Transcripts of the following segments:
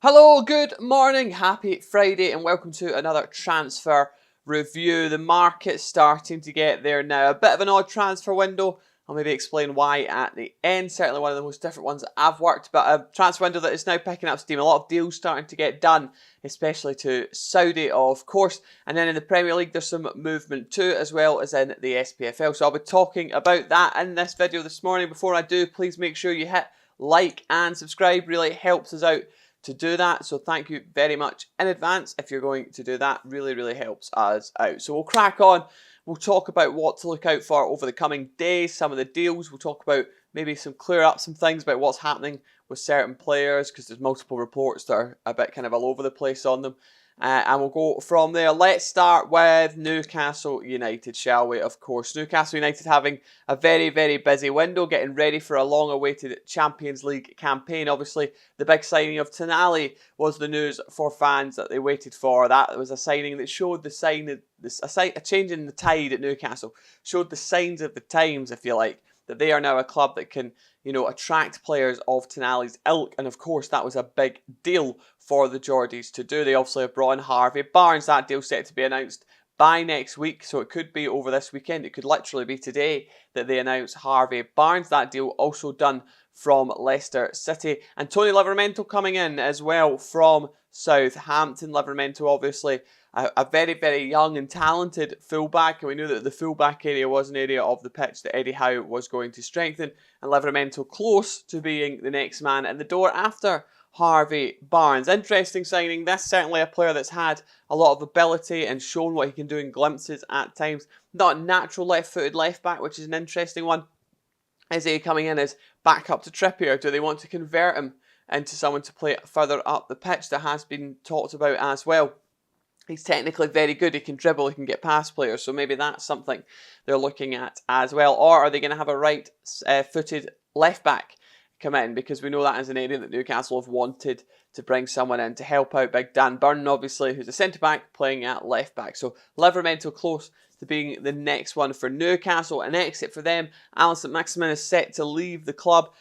Hello, good morning, happy Friday, and welcome to another transfer review. The market's starting to get there now. A bit of an odd transfer window. I'll maybe explain why at the end. Certainly one of the most different ones that I've worked, but a transfer window that is now picking up steam. A lot of deals starting to get done, especially to Saudi, of course. And then in the Premier League, there's some movement too, as well as in the SPFL. So I'll be talking about that in this video this morning. Before I do, please make sure you hit like and subscribe. Really helps us out to do that, so thank you very much in advance if you're going to do that. Really helps us out. So we'll crack on. We'll talk about what to look out for over the coming days, some of the deals. We'll talk about maybe clear up some things about what's happening with certain players, because there's multiple reports that are a bit kind of all over the place on them. And we'll go from there. Let's start with Newcastle United, shall we? Of course, Newcastle United having a very busy window, getting ready for a long-awaited Champions League campaign. Obviously, the big signing of Tonali was the news for fans that they waited for. That was a signing that showed a change in the tide at Newcastle, showed the signs of the times, if you like, that they are now a club that can, attract players of Tonali's ilk. And of course, that was a big deal for the Geordies to do. They obviously have brought in Harvey Barnes. That deal set to be announced by next week, so it could be over this weekend. It could literally be today that they announce Harvey Barnes. That deal also done from Leicester City. And Tony Livramento coming in as well from Southampton. Livramento, obviously, a very young and talented fullback, and we knew that the fullback area was an area of the pitch that Eddie Howe was going to strengthen, and Livramento close to being the next man in the door after Harvey Barnes. Interesting signing. This certainly a player that's had a lot of ability and shown what he can do in glimpses at times. Not a natural left-footed left-back, which is an interesting one. Is he coming in as backup to Trippier? Do they want to convert him into someone to play further up the pitch? That has been talked about as well. He's technically very good. He can dribble, he can get past players, so maybe that's something they're looking at as well. Or are they going to have a right-footed left-back come in? Because we know that is an area that Newcastle have wanted to bring someone in to help out big Dan Burn, obviously, who's a centre-back playing at left-back. So Livramento close to being the next one for Newcastle. An exit for them. Alan St-Maximin is set to leave the club.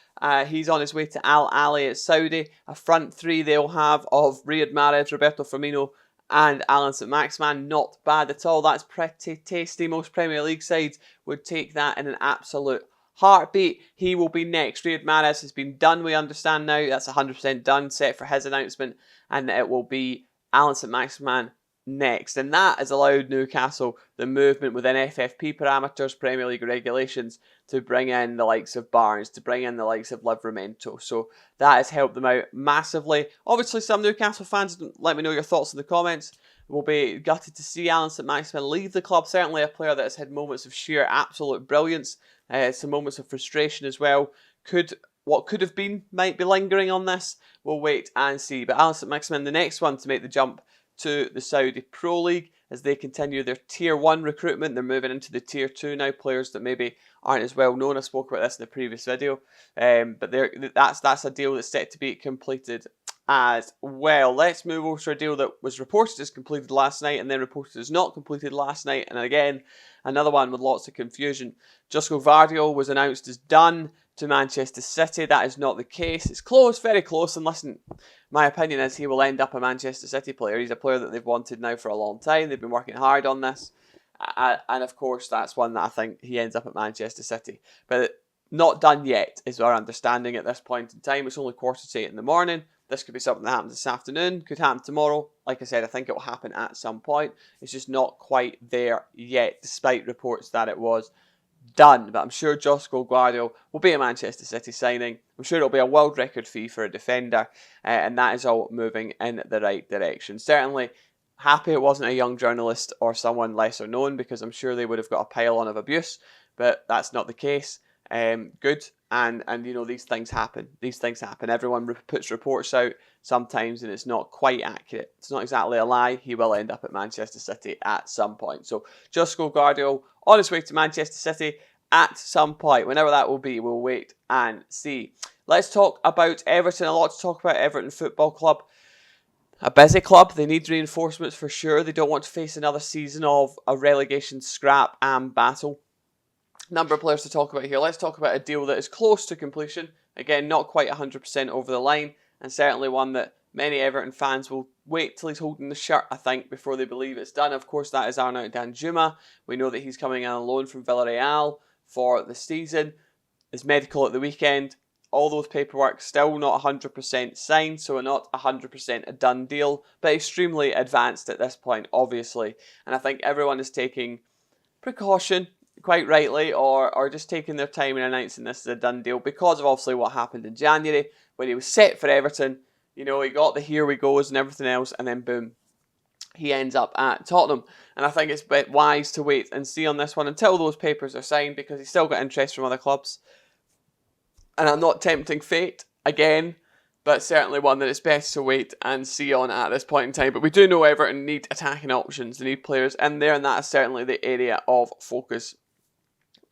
He's on his way to Al Ahly at Saudi. A front three they'll have of Riyad Mahrez, Roberto Firmino, and Alan St-Maximin. Not bad at all. That's pretty tasty. Most Premier League sides would take that in an absolute heartbeat. He will be next. Riyad Mahrez has been done, we understand now. That's 100% done, set for his announcement. And it will be Alan St-Maximin next. And that has allowed Newcastle the movement within FFP parameters, Premier League regulations, to bring in the likes of Barnes, to bring in the likes of Livramento. So that has helped them out massively. Obviously, some Newcastle fans, let me know your thoughts in the comments. We'll be gutted to see Alan St-Maximin leave the club. Certainly a player that has had moments of sheer absolute brilliance. Some moments of frustration as well. What could have been might be lingering on this. We'll wait and see. But Alan St-Maximin, the next one to make the jump to the Saudi Pro League as they continue their Tier 1 recruitment. They're moving into the Tier 2 now, players that maybe aren't as well known. I spoke about this in the previous video. But that's a deal that's set to be completed as well. Let's move over to a deal that was reported as completed last night and then reported as not completed last night. And again, another one with lots of confusion. Josko Gvardiol was announced as done to Manchester City. That is not the case. It's close, very close. And listen, my opinion is he will end up a Manchester City player. He's a player that they've wanted now for a long time. They've been working hard on this. And of course, that's one that I think he ends up at Manchester City. But not done yet is our understanding at this point in time. It's only 7:45 in the morning. This could be something that happens this afternoon, could happen tomorrow. Like I said, I think it will happen at some point. It's just not quite there yet, despite reports that it was done. But I'm sure Josko Gvardiol will be a Manchester City signing. I'm sure it'll be a world record fee for a defender. And that is all moving in the right direction. Certainly happy it wasn't a young journalist or someone lesser known, because I'm sure they would have got a pile on of abuse. But that's not the case. Good. And these things happen. These things happen. Everyone puts reports out sometimes and it's not quite accurate. It's not exactly a lie. He will end up at Manchester City at some point. So Josko Gvardiol on his way to Manchester City at some point. Whenever that will be, we'll wait and see. Let's talk about Everton. A lot to talk about Everton Football Club. A busy club. They need reinforcements for sure. They don't want to face another season of a relegation scrap and battle. Number of players to talk about here. Let's talk about a deal that is close to completion. Again, not quite 100% over the line, and certainly one that Many Everton fans will wait till he's holding the shirt, I think, before they believe it's done. Of course, that is Arnaut Danjuma. We know that he's coming in on loan from Villarreal for the season. His medical at the weekend. All those paperwork still not 100% signed, so not 100% a done deal, but extremely advanced at this point, obviously. And I think everyone is taking precaution, quite rightly, or just taking their time in announcing this as a done deal because of obviously what happened in January when he was set for Everton. You know, he got the here we goes and everything else, and then boom, he ends up at Tottenham. And I think it's a bit wise to wait and see on this one until those papers are signed because he's still got interest from other clubs. And I'm not tempting fate again, but certainly one that it's best to wait and see on at this point in time. But we do know Everton need attacking options. They need players in there, and that is certainly the area of focus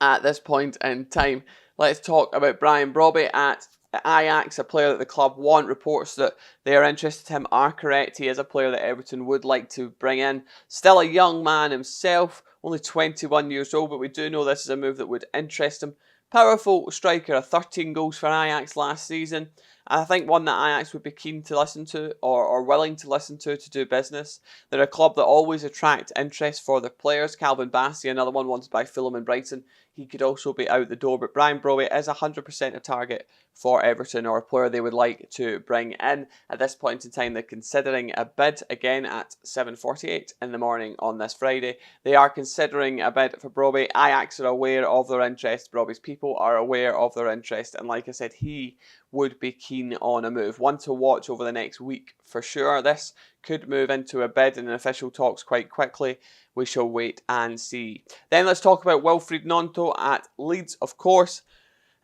at this point in time. Let's talk about Brian Brobby at Ajax, a player that the club want. Reports that they are interested in him are correct. He is a player that Everton would like to bring in. Still a young man himself, only 21 years old, but we do know this is a move that would interest him. Powerful striker, 13 goals for Ajax last season. I think one that Ajax would be keen to listen to or willing to listen to do business. They're a club that always attract interest for their players. Calvin Bassey, another one wanted by Fulham and Brighton. He could also be out the door, but Brian Brobby is 100% a target for Everton, or a player they would like to bring in. At this point in time, they're considering a bid, again at 7:48 in the morning on this Friday. They are considering a bid for Brobby. Ajax are aware of their interest. Brobby's people are aware of their interest, and like I said, he would be keen on a move. One to watch over the next week for sure. This could move into a bid and official talks quite quickly. We shall wait and see. Then let's talk about Wilfried Gnonto at Leeds, of course.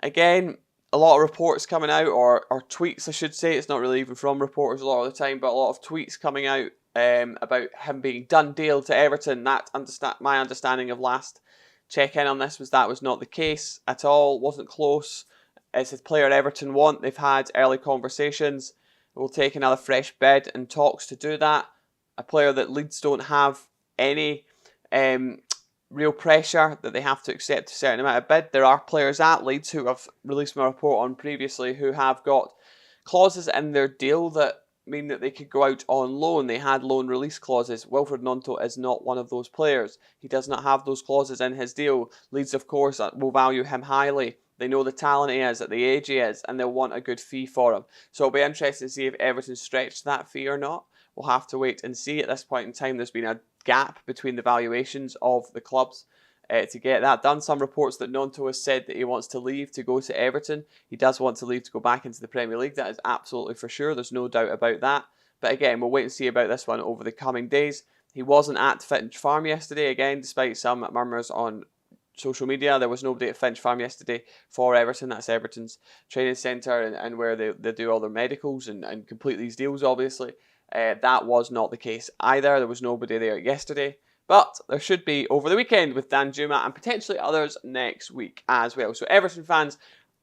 Again, a lot of reports coming out, or tweets I should say. It's not really even from reporters a lot of the time, but a lot of tweets coming out about him being done deal to Everton. My understanding of last check-in on this was that was not the case at all. Wasn't close. It's a player Everton want. They've had early conversations. We'll take another fresh bid and talks to do that. A player that Leeds don't have any real pressure that they have to accept a certain amount of bid. There are players at Leeds who have released my report on previously who have got clauses in their deal that mean that they could go out on loan. They had loan release clauses. Wilfried Gnonto is not one of those players. He does not have those clauses in his deal. Leeds, of course, will value him highly. They know the talent he is, at the age he is, and they'll want a good fee for him. So it'll be interesting to see if Everton stretched that fee or not. We'll have to wait and see. At this point in time, there's been a gap between the valuations of the clubs to get that done. Some reports that Gnonto has said that he wants to leave to go to Everton. He does want to leave to go back into the Premier League. That is absolutely for sure. There's no doubt about that. But again, we'll wait and see about this one over the coming days. He wasn't at Finch Farm yesterday, again, despite some murmurs on social media. There was nobody at Finch Farm yesterday for Everton. That's Everton's training centre and where they do all their medicals and complete these deals, obviously. That was not the case either. There was nobody there yesterday. But there should be over the weekend with Danjuma and potentially others next week as well. So Everton fans,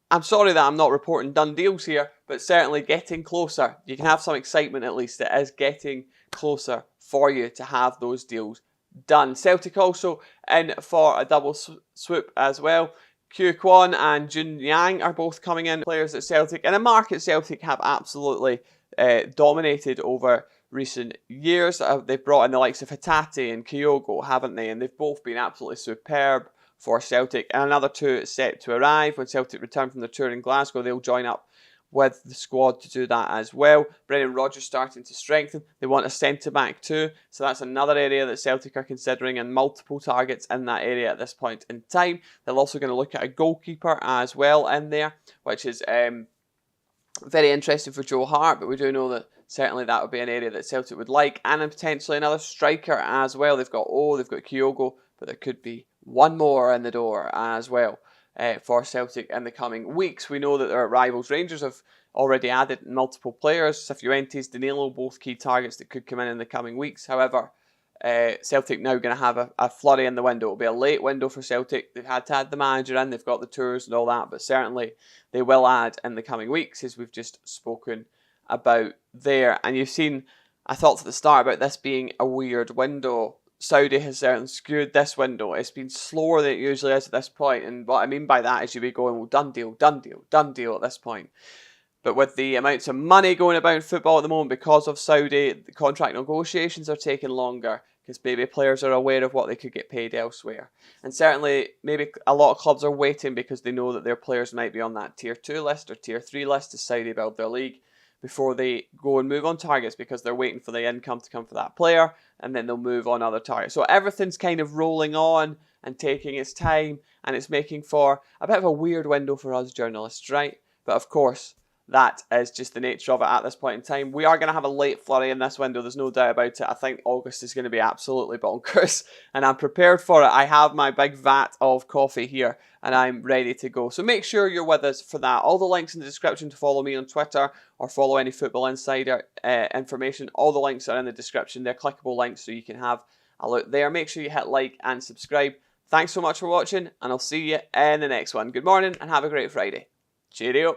I'm sorry that I'm not reporting done deals here, but certainly getting closer. You can have some excitement at least. It is getting closer for you to have those deals done. Celtic also in for a double swoop as well. Kyu Kwon and Jun Yang are both coming in, players at Celtic, in a market Celtic have absolutely dominated over recent years. They've brought in the likes of Hatate and Kyogo, haven't they? And they've both been absolutely superb for Celtic. And another two set to arrive when Celtic return from the tour in Glasgow. They'll join up with the squad to do that as well. Brendan Rodgers starting to strengthen. They want a centre-back too. So that's another area that Celtic are considering, and multiple targets in that area at this point in time. They're also going to look at a goalkeeper as well in there, which is very interesting for Joe Hart, but we do know that certainly that would be an area that Celtic would like, and then potentially another striker as well. They've got Kyogo, but there could be one more in the door as well for Celtic in the coming weeks. We know that their rivals Rangers have already added multiple players. Cifuentes, Danilo, both key targets that could come in the coming weeks. However, Celtic now going to have a flurry in the window. It'll be a late window for Celtic. They've had to add the manager in, they've got the tours and all that, but certainly they will add in the coming weeks, as we've just spoken about there. And you've seen, I thought at the start about this being a weird window. Saudi has certainly skewed this window. It's been slower than it usually is at this point, and what I mean by that is you'll be going, well, done deal at this point. But with the amounts of money going about in football at the moment because of Saudi, the contract negotiations are taking longer because maybe players are aware of what they could get paid elsewhere. And certainly, maybe a lot of clubs are waiting because they know that their players might be on that Tier 2 list or Tier 3 list as Saudi build their league before they go and move on targets because they're waiting for the income to come for that player and then they'll move on other targets. So everything's kind of rolling on and taking its time, and it's making for a bit of a weird window for us journalists, right? But of course, that is just the nature of it at this point in time. We are going to have a late flurry in this window, there's no doubt about it. I think August is going to be absolutely bonkers, and I'm prepared for it. I have my big vat of coffee here, and I'm ready to go. So make sure you're with us for that. All the links in the description to follow me on Twitter or follow any Football Insider information. All the links are in the description. They're clickable links, so you can have a look there. Make sure you hit like and subscribe. Thanks so much for watching, and I'll see you in the next one. Good morning, and have a great Friday. Cheerio.